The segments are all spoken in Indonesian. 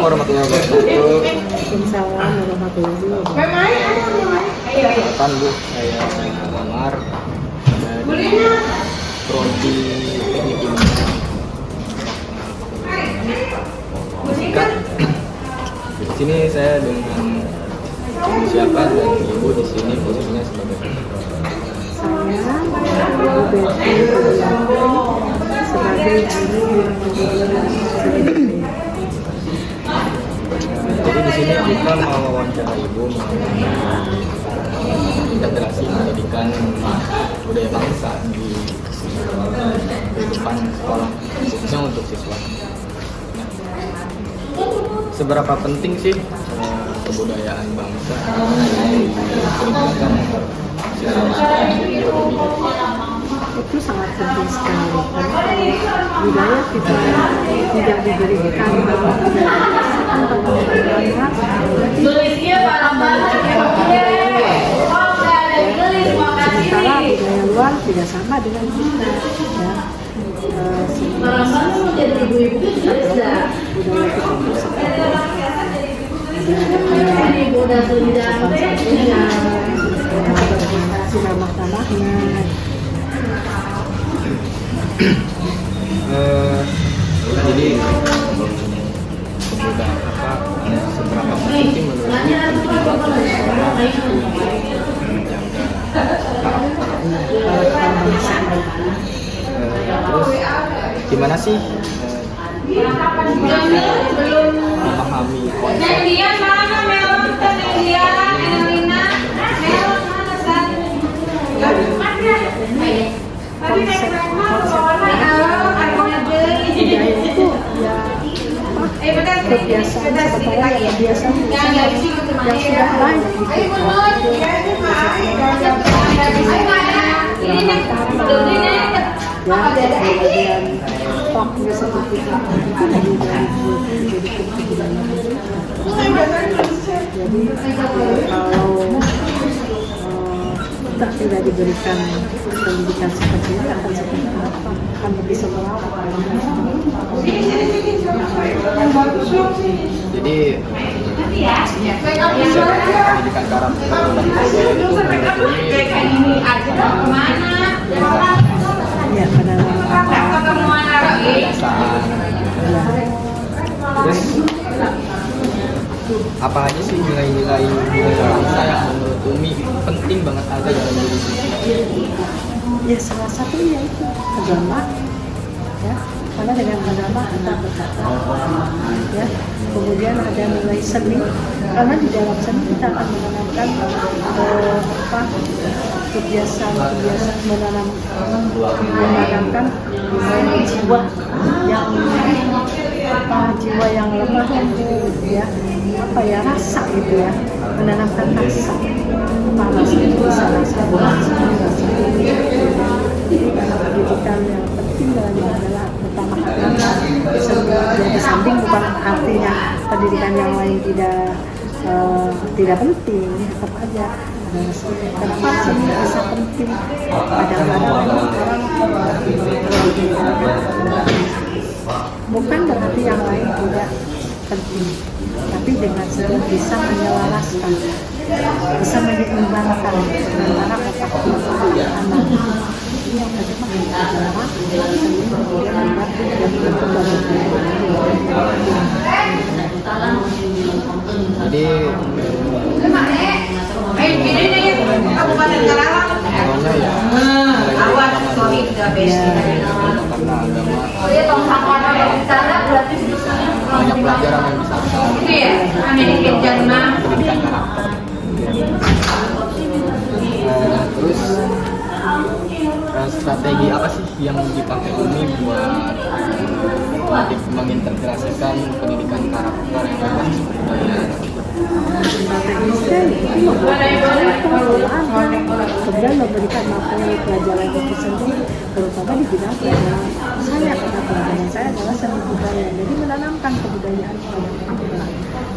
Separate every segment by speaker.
Speaker 1: warahmatullahi wabarakatuh.
Speaker 2: Waalaikumsalam warahmatullahi wabarakatuh.
Speaker 1: Kapan Bu, saya lamar dari prodi teknik kimia. Singkat, di sini saya dengan siapa dan Ibu di sini posisinya sebagai
Speaker 2: Saya Ibu Betty sebagai guru
Speaker 1: Jadi di sini kita mau wawancara Ibu mengenai integrasi pendidikan budaya bangsa di kehidupan sekolah, khususnya untuk siswa. Seberapa penting sih kebudayaan bangsa di pendidikan siswa?
Speaker 2: itu sangat penting sekali karena budaya kita tidak diberikan sementara budaya luar tidak sama dengan kita ya. Budaya
Speaker 1: jadi seberapa penting menurut terus gimana sih memahami kebiasaan sebetulnya kebiasaan yang sudah baik kemudian faktornya seperti itu jadi kalau kita tidak diberikan pendidikan seperti ini akan seperti apa? Akan lebih seberapa? Jadi pendidikan karakter
Speaker 2: ya pada
Speaker 1: terus apa aja sih nilai-nilai bangsa yang menurut Umi penting banget ada dalam diri sendiri?
Speaker 2: Ya salah satunya itu agama ya, karena dengan agama kita berkata ya, kemudian ada nilai seni karena di dalam seni kita akan menanamkan kebiasaan menanamkan jiwa yang lemah ya, rasa gitu ya, menanamkan rasa itu bisa rasa pendidikan yang penting dalamnya adalah pertama kali di samping bukan artinya pendidikan yang lain tidak penting, tetap aja kenapa seni bisa penting. Kadang-kadang orang bukan berarti yang lain tidak penting, tapi dengan seni bisa menyelaraskan, bisa menyeimbangkan antara otak anak.
Speaker 1: Jadi
Speaker 3: Kabupaten Karawang.
Speaker 1: pokoknya ya
Speaker 3: Awas, sorry udah best.
Speaker 1: karena agama
Speaker 3: Dia tong sama di sana berarti
Speaker 1: banyak pelajaran yang bisa
Speaker 3: iya, Amerika Jerman.
Speaker 1: pendidikan karakter. Terus strategi apa sih yang dipakai Umi buat mengintegrasikan pendidikan karakter yang berbasis budaya?
Speaker 2: Kemudian memberikan materi pelajaran itu sendiri, terutama di bidang pelajaran saya, karena pelajaran saya adalah seni budaya, jadi menanamkan kebudayaan kepada anak-anak,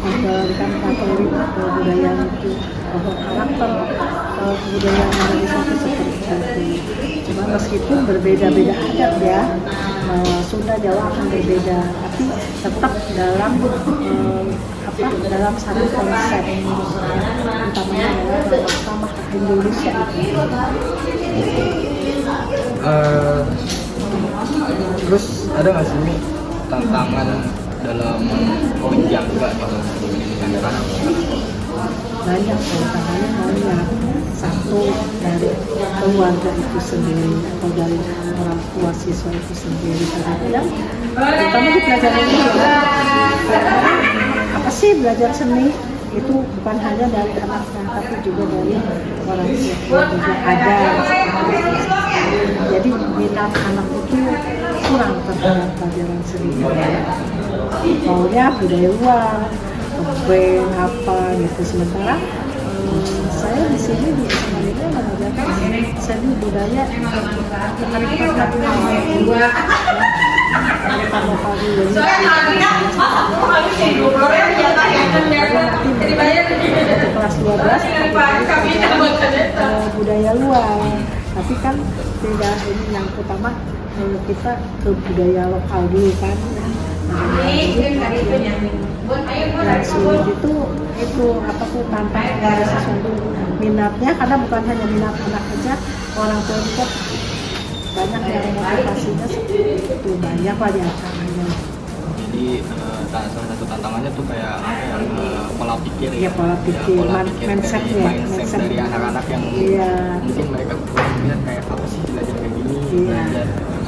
Speaker 2: memberikan materi kebudayaan itu, karakter kebudayaan dari satu seperti Cuma meskipun berbeda-beda adat ya, Sunda Jawa akan berbeda, tapi tetap dalam dalam satu konsep, utamanya adalah sama Indonesia.
Speaker 1: Terus ada nggak sih Mi tantangan dalam menjaga kalau anak-anak?
Speaker 2: Banyak tantangannya, maunya satu dari keluarga itu sendiri atau dari orang tua siswa itu sendiri. Kadang-kadang terutama di pelajaran ini ya, apa sih belajar seni itu bukan hanya dari anaknya tapi juga dari orang tua juga ada. Jadi minat anak itu kurang terhadap pelajaran seni. Maunya budaya luar, band apa gitu. Sementara saya di sini di SMA ini mengajarkan seni budaya kearifan lokal. Kelas 12 budaya luar, tapi kan tidak, ini yang utama kita ke budaya lokal dulu kan. Yang sulit itu apa tuh, tantangan dari sesuatu minatnya, karena bukan hanya minat anak aja, orang tua juga banyak yang motivasinya seperti itu, banyak lah di acaranya.
Speaker 1: Jadi salah satu tantangannya tuh kayak pola pikir
Speaker 2: ya, pola pikir, mindset
Speaker 1: dari anak-anak yang mungkin mereka lihat kayak apa sih belajar kayak gini,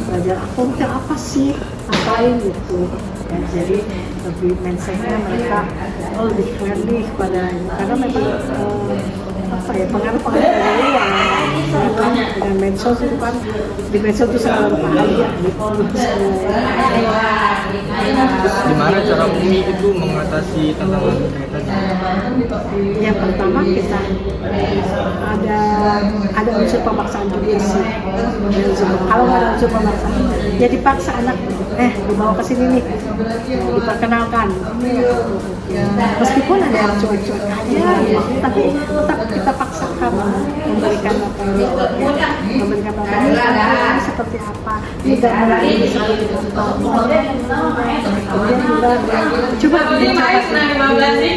Speaker 2: belajar apa sih, ngapain gitu ya. Jadi lebih mindsetnya mereka lebih friendly kepada ini, karena memang pengaruh dari luar. Dengan medsos itu kan, di medsos itu selalu bahaya gitu.
Speaker 1: Gimana cara Umi itu mengatasi tantangan kayak tadi?
Speaker 2: Yang pertama kita ada unsur pemaksaan juga sih. Kalau nggak ada unsur pemaksaan, ya dipaksa anak, dibawa ke sini nih, diperkenalkan. Meskipun ada yang cuek-cuek aja, tapi tetap kita paksakan memberikan materi, memberikan materi ini seperti apa, tidak melalui seperti apa. Kemudian juga coba dipelajari,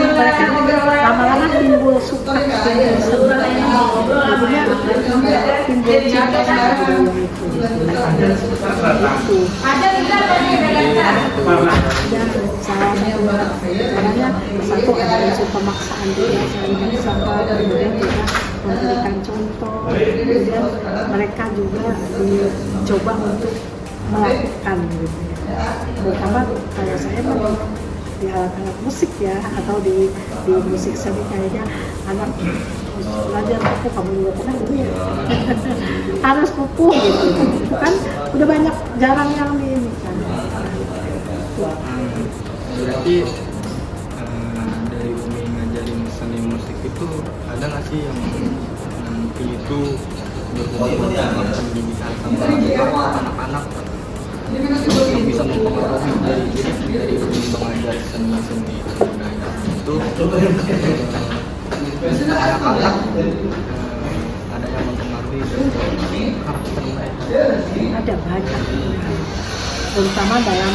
Speaker 2: mereka lama-lama timbul suka, jadinya timbul cinta sama budaya itu. Caranya satu ada unsur pemaksaan juga, saling bersama, kemudian juga memberikan contoh, kemudian mereka juga dicoba untuk melakukan gitu ya. Terutama kayak saya di alat-alat musik ya, atau di musik seni kayaknya anak belajar pupuh, kamu juga pernah dulu ya harus pupuh gitu, itu kan udah banyak, jarang yang di ini kan.
Speaker 1: Berarti dari Umi ngajarin seni musik itu ada nggak sih yang nanti itu berhubungan dengan pendidikan sama anak-anak yang bisa mempengaruhi dari Umi mengajar seni budaya itu anak-anak ada yang mempengaruhi karakter mereka?
Speaker 2: Ada banyak, terutama dalam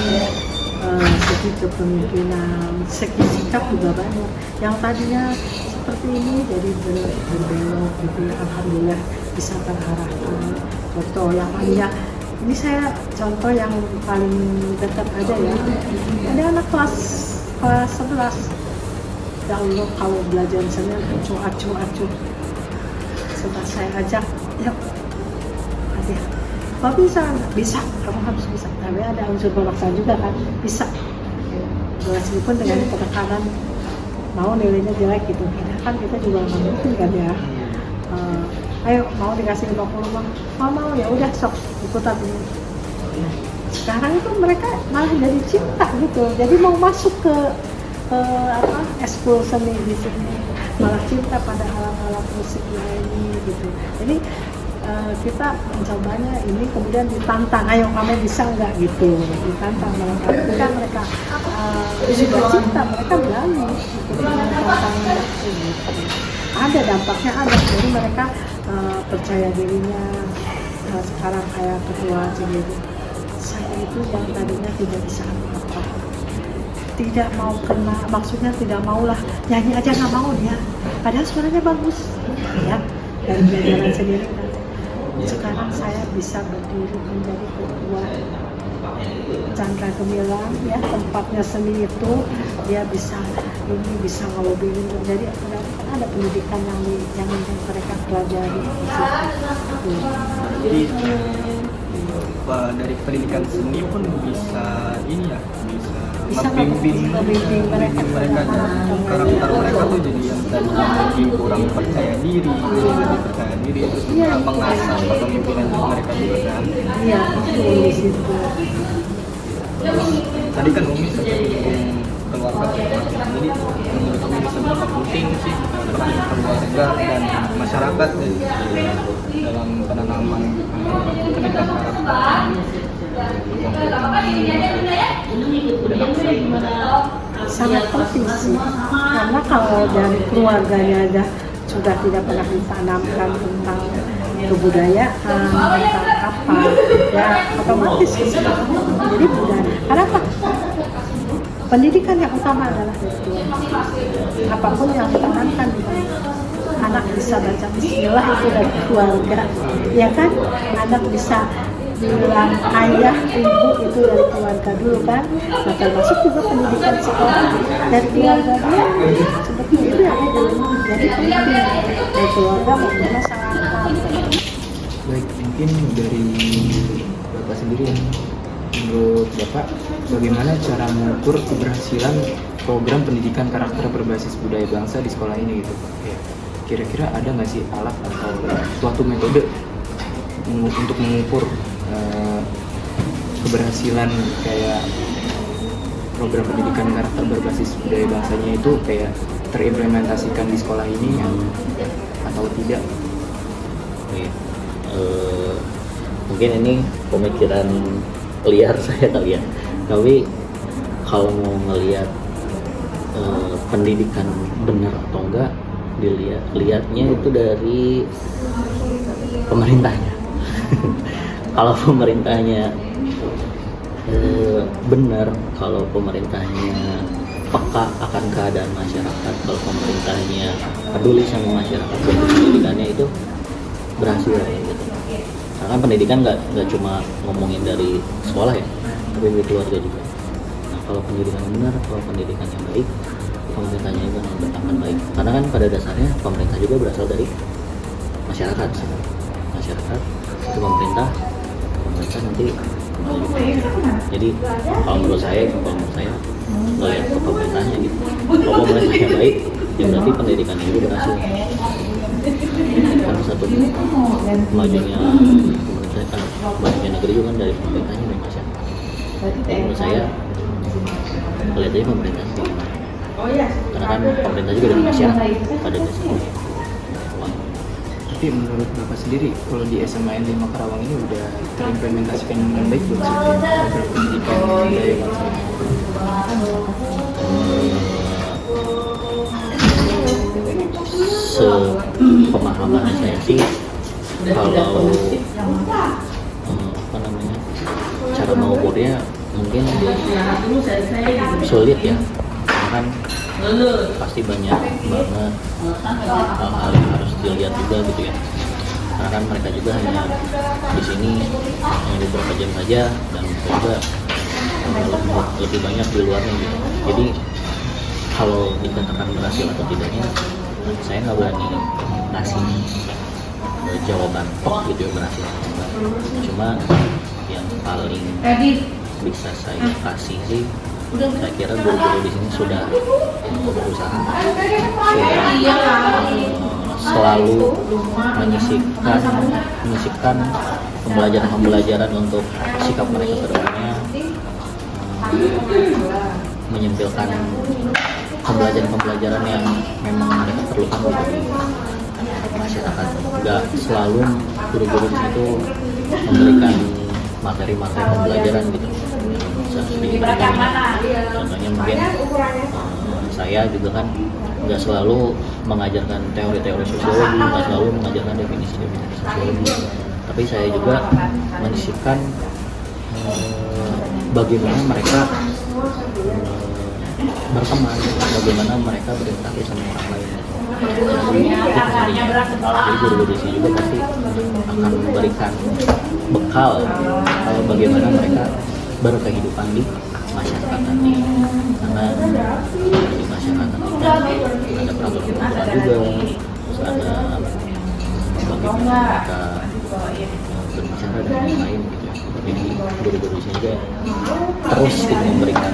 Speaker 2: segi kepemimpinan, segi sikap juga banyak. Yang tadinya seperti ini jadi berbelok gitu, alhamdulillah bisa terarahkan. Contoh yang ini saya contoh yang paling dekat aja ya. Ada anak kelas 11. Ya Allah, kalau belajar seni acuh. Setelah saya ajak, yuk, kok bisa, kamu harus bisa. Tapi ada unsur pemaksaan juga kan, bisa. Meskipun dengan penekanan mau nilainya jelek gitu, kan kita juga nggak mungkin kan ya. Ayo mau dikasih 50 mau ya udah sok ikutan ini. Nah, sekarang itu mereka malah jadi cinta gitu, jadi mau masuk ke ekskul seni di sini, malah cinta pada alat-alat musik ini gitu. Jadi kita mencobanya ini kemudian ditantang, ayo kamu bisa nggak gitu, ditantang mereka. Ketika mereka sudah cinta, mereka berani untuk menantang gitu. Ada dampaknya, ada. Jadi mereka percaya dirinya. Sekarang kayak ketua jadi saya itu yang tadinya tidak bisa apa-apa, tidak mau kena, maksudnya tidak maulah nyanyi aja nggak mau dia, padahal suaranya bagus ya, dari pelajaran sendiri kan. Sekarang saya bisa berdiri menjadi ketua Chandra Gemilang ya, tempatnya seni itu dia bisa ini bisa ngelobiin, jadi ada pendidikan yang mereka pelajari di situ.
Speaker 1: Jadi dari pendidikan seni pun bisa ini ya, bisa membimbing mereka karakter mereka tuh jadi yang tadinya mungkin kurang percaya diri, lebih percaya diri, terus mengasah kepemimpinan mereka juga kan.
Speaker 2: Iya, betul di situ.
Speaker 1: Tadi kan Umi sempat keluarga, jadi menurut Umi seberapa penting sih keluarga dan masyarakat dalam penanaman pendidikan
Speaker 2: sangat penting sih, karena kalau dari keluarganya aja sudah tidak pernah ditanamkan tentang kebudayaan, tentang apa ya otomatis jadi budaya. Karena apa? Pendidikan yang utama adalah itu. Apapun yang ditanamkan di anak bisa baca bismillah itu dari keluarga, ya kan? Anak bisa bilang ayah, ibu itu dari keluarga dulu kan? Nah, termasuk juga pendidikan sekolah dari keluarga dia. Seperti itu yang jadi penting dari keluarga bagaimana sangat.
Speaker 4: Baik, mungkin dari Bapak sendiri ya, menurut Bapak bagaimana cara mengukur keberhasilan program pendidikan karakter berbasis budaya bangsa di sekolah ini gitu Pak? Ya, kira-kira ada nggak sih alat atau suatu metode untuk mengukur keberhasilan kayak program pendidikan karakter berbasis budaya bangsanya itu kayak terimplementasikan di sekolah ini atau tidak?
Speaker 5: Mungkin ini pemikiran liar saya kali ya, tapi kalau mau ngelihat pendidikan benar atau enggak, lihatnya itu dari pemerintahnya. Kalau pemerintahnya benar, kalau pemerintahnya peka akan keadaan masyarakat, kalau pemerintahnya peduli sama masyarakat, pendidikannya itu berhasil gitu. Karena kan pendidikan nggak cuma ngomongin dari sekolah ya, tapi dari keluarga juga. Nah, kalau pendidikan yang benar, kalau pendidikan yang baik, pemerintahnya juga akan baik. Karena kan pada dasarnya pemerintah juga berasal dari masyarakat. Masyarakat itu pemerintah nanti kembali. Jadi kalau menurut saya ngelihat ke pemerintahnya gitu. Kalau pemerintahnya baik, ya berarti pendidikannya juga berhasil. Karena satu majunya pemerintah kan, majunya negeri juga kan dari pemerintahnya dan masyarakat. Menurut saya lihat aja pemerintah sih. Karena kan pemerintah juga dari masyarakat pada dasarnya.
Speaker 4: Tapi menurut Bapak sendiri, kalau di SMAN 5 Karawang ini udah terimplementasikan dengan baik belum sih program pendidikan budaya bangsa?
Speaker 5: Sepemahaman saya sih, kalau cara mengukurnya mungkin sulit ya, karena kan pasti banyak banget hal yang harus dilihat juga gitu ya. Karena kan mereka juga hanya di sini hanya beberapa jam saja, dan mereka juga lebih banyak di luarnya gitu. Jadi kalau dikatakan berhasil atau tidaknya, saya nggak berani kasih jawaban tok gitu ya berhasil atau enggak. Cuma yang paling bisa saya kasih sih, saya kira guru-guru di sini sudah berusaha, selalu menyisipkan pembelajaran untuk sikap mereka ke depannya, menyempilkan pembelajaran yang memang mereka perlukan untuk masyarakat. Nggak selalu guru-guru itu memberikan materi-materi pembelajaran gitu yang sering diberikan. Contohnya mungkin saya juga kan nggak selalu mengajarkan teori-teori sosiologi, nggak selalu mengajarkan definisi-definisi sosiologi, tapi saya juga menyisipkan bagaimana mereka berteman, bagaimana mereka berinteraksi sama orang lain. Jadi guru-guru di sini juga pasti akan memberikan bekal bagaimana mereka berkehidupan di masyarakat nanti, karena di masyarakat nanti kan ada peraturan-peraturan juga, terus ada bagaimana mereka berbicara dan lain-lain gitu. Jadi guru-guru di sini juga terus gitu memberikan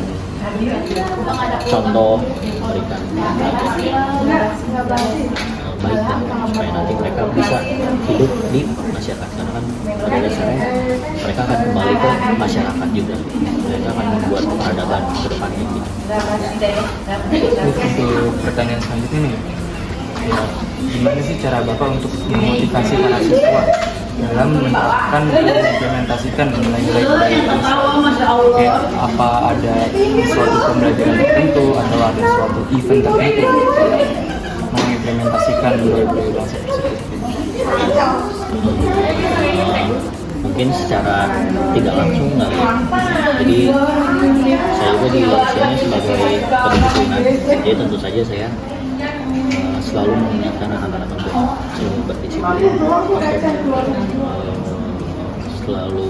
Speaker 5: contoh, memberikan baik dan supaya nanti mereka bisa hidup di masyarakat, karena kan pada dasarnya mereka akan kembali ke masyarakat juga, mereka akan membuat peradaban ke depannya gitu.
Speaker 4: Untuk pertanyaan selanjutnya nih, ya, gimana sih cara Bapak untuk memotivasi para siswa dalam menerapkan dan mengimplementasikan nilai-nilai budaya bangsa? Kayak apa ada suatu pembelajaran tertentu atau ada suatu event tertentu mengimplementasikan budaya bangsa tersebut?
Speaker 5: Mungkin secara tidak langsung nggak ya. Jadi saya juga di sini sebagai pendisiplinan, jadi tentu saja saya selalu mengingatkan anak-anak untuk selalu berdisiplin, selalu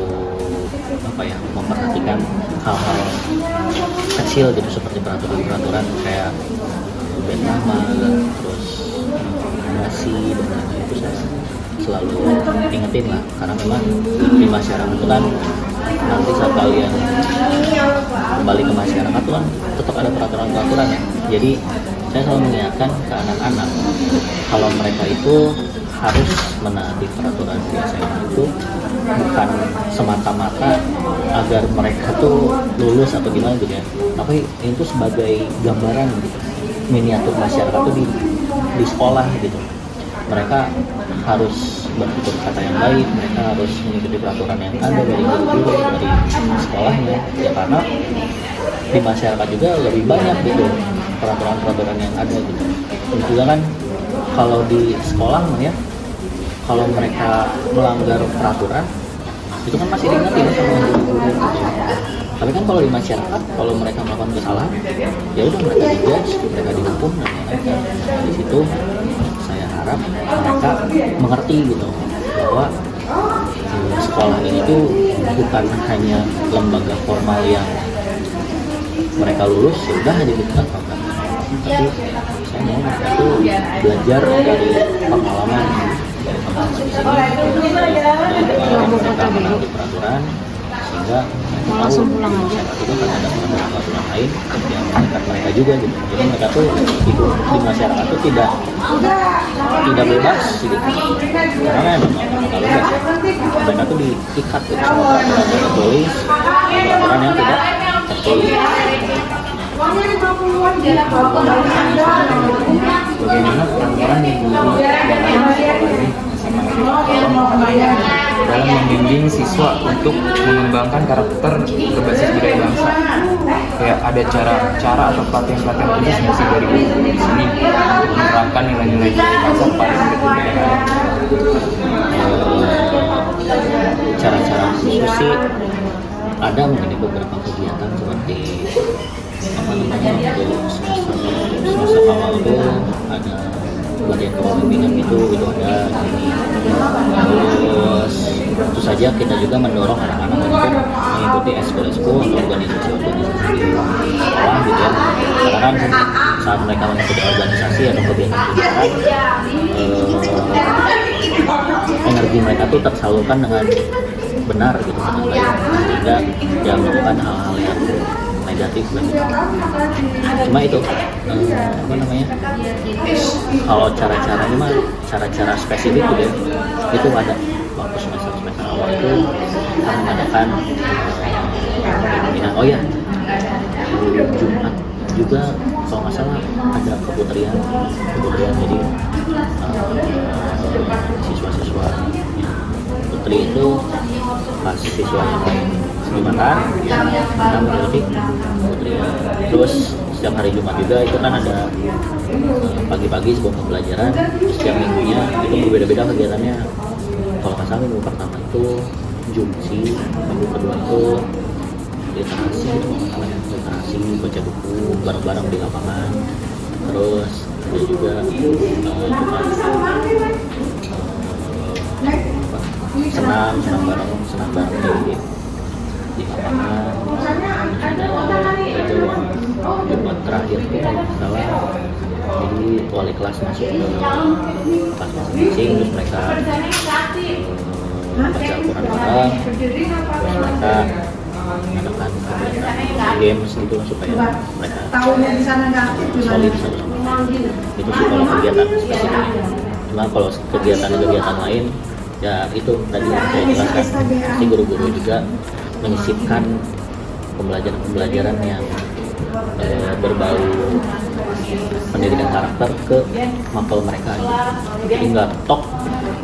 Speaker 5: memperhatikan hal-hal kecil gitu seperti peraturan-peraturan kayak bed nama, terus nasi dan lain-lain, itu saya selalu ingetin lah, karena memang di masyarakat itu kan nanti saat kalian kembali ke masyarakat tuh kan tetap ada peraturan-peraturan ya. Jadi saya selalu mengingatkan ke anak-anak kalau mereka itu harus menaati peraturan di SMA itu bukan semata-mata agar mereka tuh lulus atau gimana gitu ya, tapi itu sebagai gambaran gitu, miniatur masyarakat tuh di sekolah gitu. Mereka harus bertutur kata yang baik, mereka harus mengikuti peraturan yang ada dari guru-guru, dari sekolahnya ya, karena di masyarakat juga lebih banyak gitu peraturan-peraturan yang ada gitu. Dan juga kan kalau di sekolah ya, kalau mereka melanggar peraturan itu kan masih diingetin sama guru-guru gitu. Tapi kan kalau di masyarakat, kalau mereka melakukan kesalahan, ya udah mereka dijudge, mereka dihukum dan lain-lain. Nah, di situ saya harap mereka mengerti gitu bahwa sekolah ini tuh bukan hanya lembaga formal yang mereka lulus ya udah aja gitu kan, tapi saya mau mereka tuh belajar dari pengalaman di sini, dari pengalaman mereka menaati peraturan, sehingga
Speaker 2: langsung pulang aja.
Speaker 5: itu kan ada peraturan lain yang mengikat mereka juga gitu. Jadi mereka tuh hidup di masyarakat tuh tidak bebas gitu. Karena memang kalau bebas ya, mereka tuh diikat gitu sama peraturan yang tertulis, peraturan yang tidak tertulis.
Speaker 4: Bagaimana peran guru dalam membimbing siswa untuk mengembangkan karakter berbasis budaya bangsa? Kayak ada cara atau pelatihan-pelatihan khusus nggak sih dari guru di sini untuk menerapkan nilai-nilai budaya bangsa kepada murid-murid yang ada?
Speaker 5: Cara-cara khusus sih ada, mungkin di beberapa kegiatan seperti untuk semester awal itu ada bagian kepemimpinan itu ada ini. Terus tentu saja kita juga mendorong anak-anak untuk mengikuti eskul-eskul atau organisasi-organisasi di sekolah gitu ya, karena kan saat mereka mengikuti organisasi atau kegiatan-kegiatan energi mereka tuh tersalurkan dengan benar gitu, dengan baik, sehingga dia melakukan hal-hal yang negatif kan. Cuma itu kalau cara-caranya mah cara-cara spesifik gitu ya, itu ada waktu semester awal itu kita mengadakan pembinaan. Oh ya, Jumat juga kalau nggak salah ada keputrian jadi siswa-siswa putri itu pas siswa yang lain Jumatan kita mengikuti keputrian. Terus setiap hari Jumat juga itu kan ada pagi-pagi sebelum pembelajaran, setiap minggunya itu berbeda-beda kegiatannya. Kalau nggak salah minggu pertama itu jumsi, minggu kedua itu literasi, literasi baca buku bareng-bareng di lapangan. Terus ada juga senam bareng di lapangan. Itu Jumat terakhir itu kalau nggak salah, jadi wali kelas masuk ke kelas masing-masing, terus mereka baca Al-Quran bareng, terus mereka mengadakan kegiatan games gitu supaya mereka solid satu sama lain. Itu sih kalau kegiatan spesifik. Cuma kalau kegiatan lain ya itu tadi yang saya jelaskan, si guru-guru juga menyisipkan pembelajaran yang berbau pendidikan karakter ke mapel mereka. Jadi nggak tok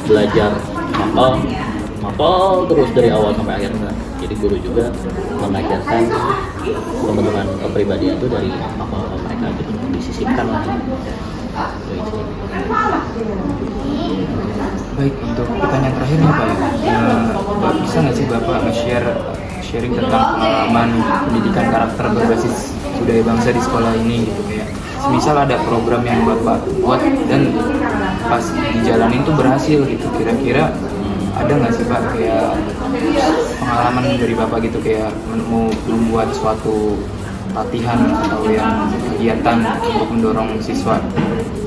Speaker 5: belajar mapel terus dari awal sampai akhir enggak. Jadi guru juga mengajarkan pembentukan kepribadian itu dari mapel mereka gitu, disisipkan lah.
Speaker 4: Baik, untuk pertanyaan terakhir nih Pak, bisa nggak sih Bapak sharing tentang pengalaman pendidikan karakter berbasis budaya bangsa di sekolah ini gitu, kayak misal ada program yang Bapak buat dan pas dijalanin tuh berhasil gitu, kira-kira ada nggak sih Pak kayak pengalaman dari Bapak gitu, kayak mau membuat suatu latihan atau yang kegiatan untuk mendorong siswa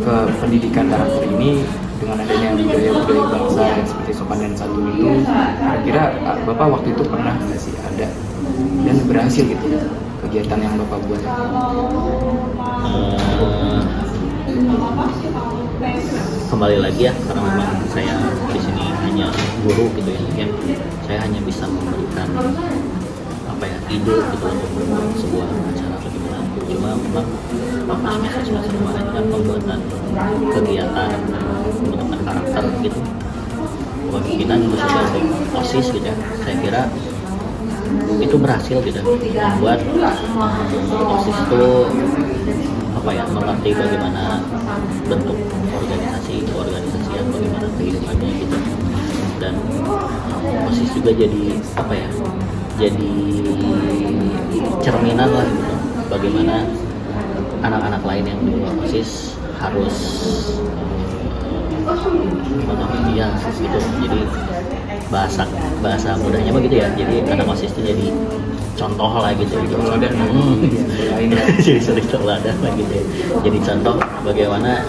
Speaker 4: ke pendidikan karakter ini dengan adanya budaya-budaya bangsa yang seperti sopan dan santun itu, kira-kira Bapak waktu itu pernah nggak sih ada dan berhasil gitu kegiatan yang Bapak buat?
Speaker 5: Kembali lagi ya, karena memang saya di sini hanya guru gitu ya, mungkin saya hanya bisa memberikan ide gitu untuk membuat sebuah acara atau gimana. Cuma memang pas semester kemarin kan pembuatan kegiatan pembentukan karakter gitu, kemungkinan khususnya untuk OSIS gitu ya, saya kira itu berhasil gitu membuat OSIS itu mengerti bagaimana bentuk organisasian, bagaimana kehidupannya gitu. Dan OSIS juga jadi jadi cerminan lah gitu, bagaimana anak-anak lain yang di luar OSIS harus gitu. Jadi bahasa mudahnya begitu ya, jadi anak OSIS itu jadi contoh lah gitu, jadi suri teladan lah gitu ya. Jadi contoh bagaimana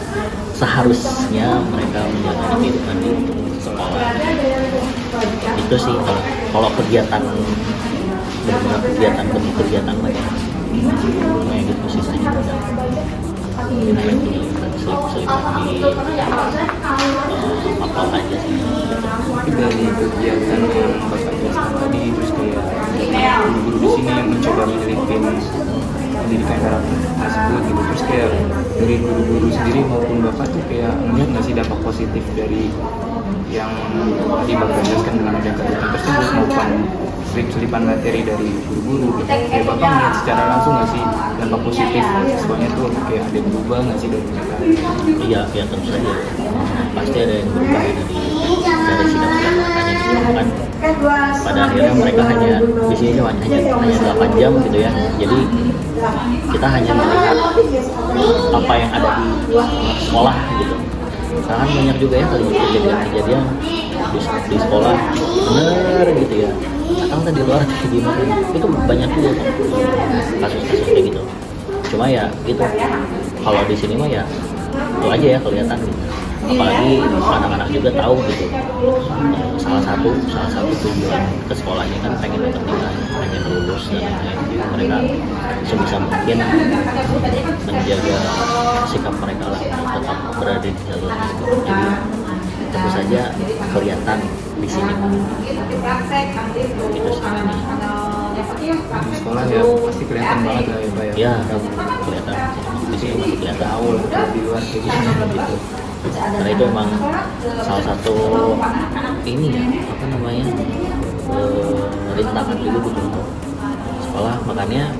Speaker 5: seharusnya mereka menjalani kehidupan di sekolah. Itu sih kalau kegiatan benar-benar kegiatan lah ya, kayak gitu sih saya selip-selip di apal aja sih.
Speaker 4: Dari kegiatan yang Bapak jelaskan tadi, terus kayak guru-guru di sini yang mencoba menyelipin pendidikan karakter tersebut gitu, terus kayak dari guru-guru sendiri maupun Bapak tuh kayak melihat nggak sih dampak positif dari yang tadi Bapak jelaskan dengan ada kegiatan tersebut maupun selip-selipan materi dari guru-guru gitu. Kayak Bapak melihat secara langsung nggak sih dampak positif siswanya tuh kayak ada yang berubah nggak sih dari mereka?
Speaker 5: Iya, tentu saja pasti ada yang berubah dari sikap-sikap makanya gitu kan. Pada akhirnya mereka hanya di sini hanya 8 jam gitu ya. Jadi kita hanya melihat apa yang ada di sekolah gitu. Kan banyak juga ya kejadian-kejadian di sekolah bener gitu ya. Atau di luar kayak gimana? Itu banyak juga kasus-kasus kayak gitu. Cuma ya gitu. Kalau di sini mah ya itu aja ya kelihatan gitu. Apalagi anak-anak juga tahu gitu, salah satu tujuan ke sekolahnya kan pengen kepentingan, pengen lulus dan lain-lain. Jadi mereka sebisa mungkin menjaga sikap mereka lah, tetap berada di jalur itu. Jadi tentu saja kelihatan di sini gitu sih.
Speaker 4: di sekolah ya pasti kelihatan banget lah ya Pak ya.
Speaker 5: Ya kelihatan di sini masih kelihatan
Speaker 4: Tahu lah di luar kayak gimana gitu.
Speaker 5: karena itu emang salah satu ini ya apa namanya rintangan juga gitu sekolah, makanya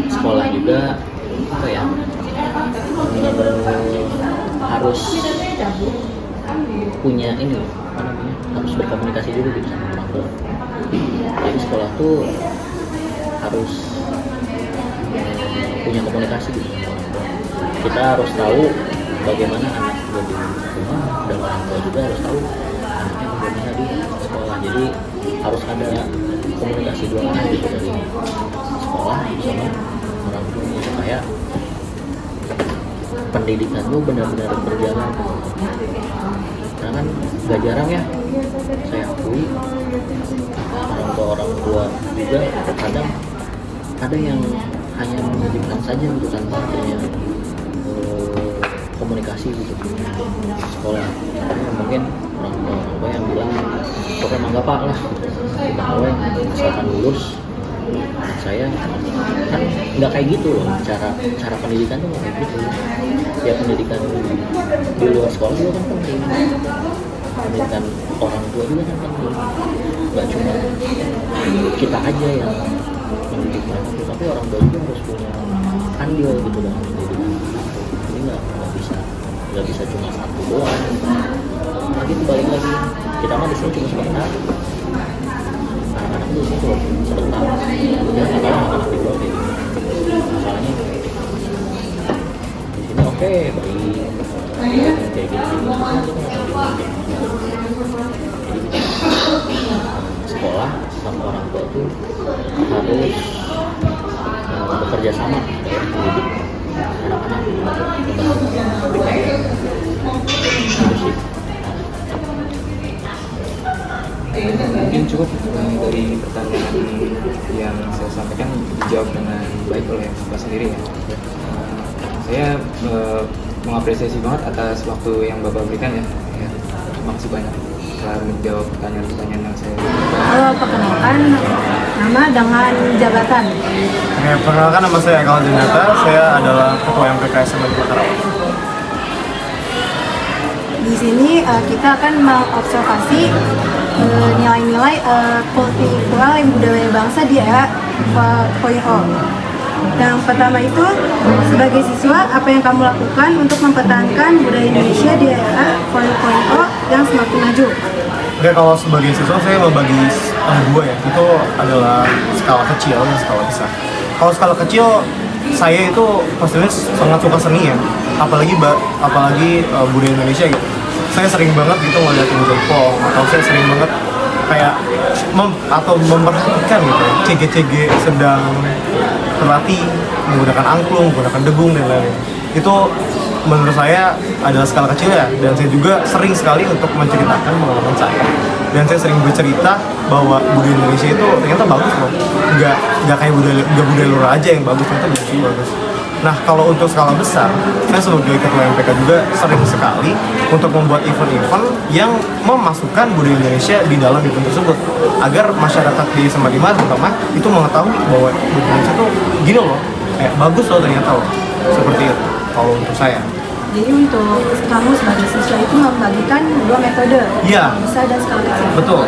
Speaker 5: sekolah juga apa ya harus punya ini apa namanya harus berkomunikasi dulu gitu sama orang tua. Jadi sekolah tuh harus punya komunikasi gitu sama orang tua. Kita harus tahu bagaimana anak belajar di rumah dan orang tua juga harus tahu anaknya bagaimana di sekolah. Jadi harus ada komunikasi dua arah gitu dari sekolah sama orang tua supaya pendidikan itu benar-benar berjalan. Karena kan gak jarang ya saya akui orang tua juga kadang ada yang hanya menunjukkan saja gitu tanpa adanya komunikasi gitu sekolah. Mungkin orang tua yang bilang pokoknya mangga lah kita awet misalkan lulus. Saya kan nggak kayak gitu loh, cara pendidikan tuh nggak kayak gitu ya. Pendidikan di luar sekolah juga kan penting, pendidikan orang tua juga kan penting, nggak cuma kita aja yang mendidik mereka, tapi orang tua juga harus punya andil gitu dalam pendidikan. Jadi nggak bisa cuma satu doang. Lagi itu balik lagi kita mah di sini cuma sebentar, anak-anak itu sih cuma sebentar ya, kadang anak-anak di luar kayak gitu. Masalahnya di sini oke baik kayak gini jadi sekolah sama orang tua itu harus bekerja sama dalam mendidik anak-anak itu sih.
Speaker 4: Mungkin cukup dari pertanyaan yang saya sampaikan dijawab dengan baik oleh Bapak sendiri ya. Saya mengapresiasi banget atas waktu yang Bapak berikan ya. Terima kasih banyak telah menjawab pertanyaan-pertanyaan yang saya berikan.
Speaker 2: Halo, perkenalkan nama dengan jabatan.
Speaker 6: Oke, perkenalkan nama saya Ekal Dinata, saya adalah Ketua MPKS Semen Karawang.
Speaker 2: Di sini kita akan mengobservasi nilai-nilai kultural yang budaya bangsa di era 4.0. Yang pertama itu, sebagai siswa, apa yang kamu lakukan untuk mempertahankan budaya Indonesia di era 4.0 yang semakin maju?
Speaker 6: Oke, kalau sebagai siswa saya membagi dua ya, itu adalah skala kecil dan skala besar. Kalau skala kecil, saya itu pastinya sangat suka seni ya, apalagi budaya Indonesia gitu. Saya sering banget gitu ngeliatin Jepang, atau saya sering banget kayak memperhatikan gitu CG sedang berlatih menggunakan angklung, menggunakan degung dan lain-lain. Itu menurut saya adalah skala kecil ya, dan saya juga sering sekali untuk menceritakan pengalaman saya. Dan saya sering bercerita bahwa budaya Indonesia itu ternyata bagus loh, nggak kayak budaya luar aja yang bagus, ternyata bagus. Nah, kalau untuk skala besar, saya sebagai ketua MPK juga sering sekali untuk membuat event-event yang memasukkan budaya Indonesia di dalam event tersebut, agar masyarakat di Sema terutama itu mengetahui bahwa budaya Indonesia tuh gini loh, bagus loh ternyata loh, seperti itu kalau untuk saya.
Speaker 2: Jadi untuk kamu sebagai siswa itu membagikan dua metode,
Speaker 6: Iya.
Speaker 2: skala besar dan skala kecil.
Speaker 6: Betul.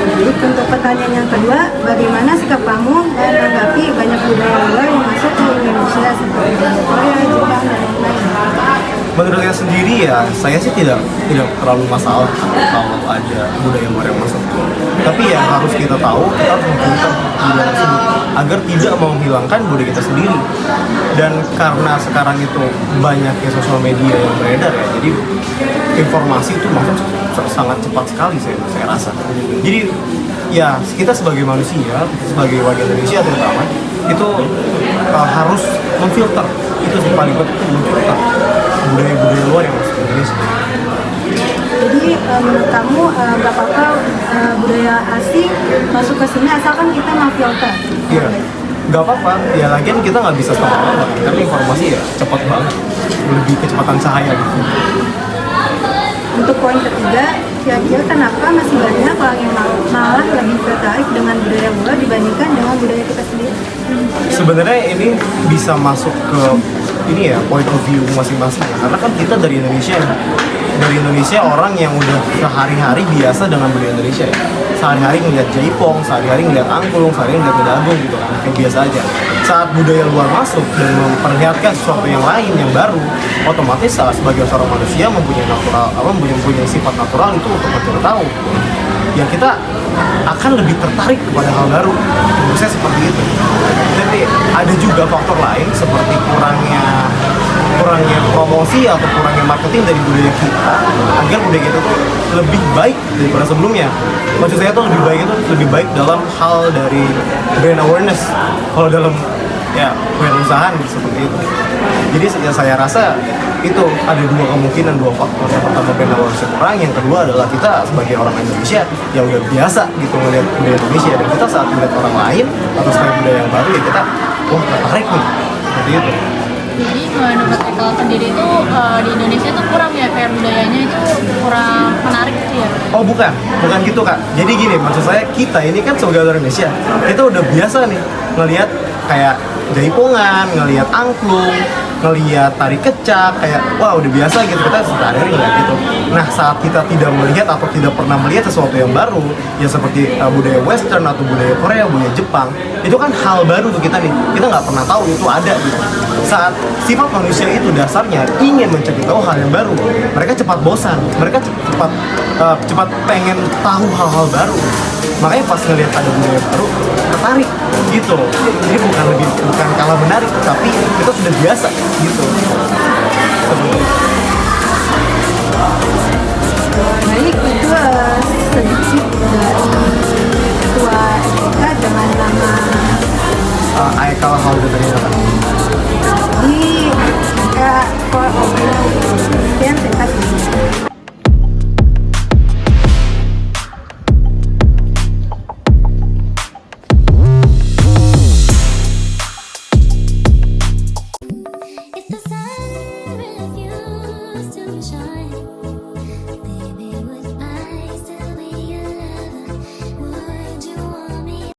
Speaker 2: Jadi untuk pertanyaan yang kedua, bagaimana sikap kamu menanggapi banyak budaya luar yang masuk ke Indonesia seperti Korea, Jepang, dan lain-lain?
Speaker 6: Menurut saya sendiri ya, saya sih tidak terlalu masalah kalau ada budaya luar yang masuk. Tapi yang harus kita tahu, kita harus memfilter budaya tersebut agar tidak menghilangkan budaya kita sendiri. Dan karena sekarang itu banyaknya sosial media yang beredar ya, jadi informasi itu masuk sangat cepat sekali saya rasa. Jadi ya kita sebagai manusia, sebagai warga Indonesia terutama itu harus memfilter. Itu sih paling penting, memfilter budaya-budaya luar yang masuk ke Indonesia.
Speaker 2: Jadi menurut kamu nggak apa-apa budaya asing masuk ke sini asalkan kita memfilter?
Speaker 6: Iya, nggak apa-apa. Ya lagian kita nggak bisa stop lama karena informasi ya cepat banget, lebih kecepatan cahaya gitu.
Speaker 2: Untuk poin ketiga,
Speaker 7: kira-kira kenapa masih banyak orang yang malah lebih tertarik dengan budaya luar dibandingkan dengan budaya kita sendiri?
Speaker 6: Sebenarnya ini bisa masuk ke ini ya, point of view masing-masing ya. Karena kan kita dari Indonesia nih. Dari Indonesia orang yang udah sehari-hari biasa dengan budaya Indonesia ya. Sehari-hari ngeliat jaipong, sehari-hari ngeliat angklung, sehari-hari ngeliat gedagung gitu kan, kayak biasa aja. Saat budaya luar masuk dan memperlihatkan sesuatu yang lain, yang baru, otomatis salah sebagai seorang manusia mempunyai sifat natural itu untuk mencari tahu. Ya kita akan lebih tertarik kepada hal baru. Menurut saya seperti itu. Tapi ada juga faktor lain seperti kurangnya promosi atau kurangnya marketing dari budaya kita agar budaya kita tuh lebih baik daripada sebelumnya. Maksud saya tuh lebih baik dalam hal dari brand awareness. Kalau dalam ya perusahaan seperti itu. Jadi ya saya rasa itu ada dua faktor. Yang pertama brand awareness kurang, yang kedua adalah kita sebagai orang Indonesia yang udah biasa gitu ngelihat budaya Indonesia, dan kita saat melihat orang lain atau sebagai budaya yang baru ya kita wah tertarik nih seperti itu.
Speaker 8: Jadi menurut Ekal sendiri itu di Indonesia tuh kurang ya, kayak budayanya itu kurang menarik gitu ya?
Speaker 6: Oh bukan gitu Kak. Jadi gini, maksud saya kita ini kan sebagai orang Indonesia, kita udah biasa nih ngelihat kayak jaipongan, ngelihat angklung, ngelihat tari kecak, kayak wah udah biasa gitu, kita sehari-hari ngeliat gitu. Nah saat kita tidak melihat atau tidak pernah melihat sesuatu yang baru, ya seperti budaya Western atau budaya Korea, budaya Jepang, itu kan hal baru untuk kita nih. Kita nggak pernah tahu itu ada gitu. Saat sifat manusia itu dasarnya ingin mencari tahu hal yang baru, mereka cepat bosan, mereka cepat pengen tahu hal-hal baru. Makanya pas ngelihat ada budaya baru, tertarik gitu. Jadi bukan kalah menarik, tapi kita sudah biasa gitu.
Speaker 7: Baik, itu sedikit dari ketua SDK dengan nama
Speaker 6: Aikal Haldetanina.
Speaker 7: di for Open terima kasih.
Speaker 9: If the sun refused to shine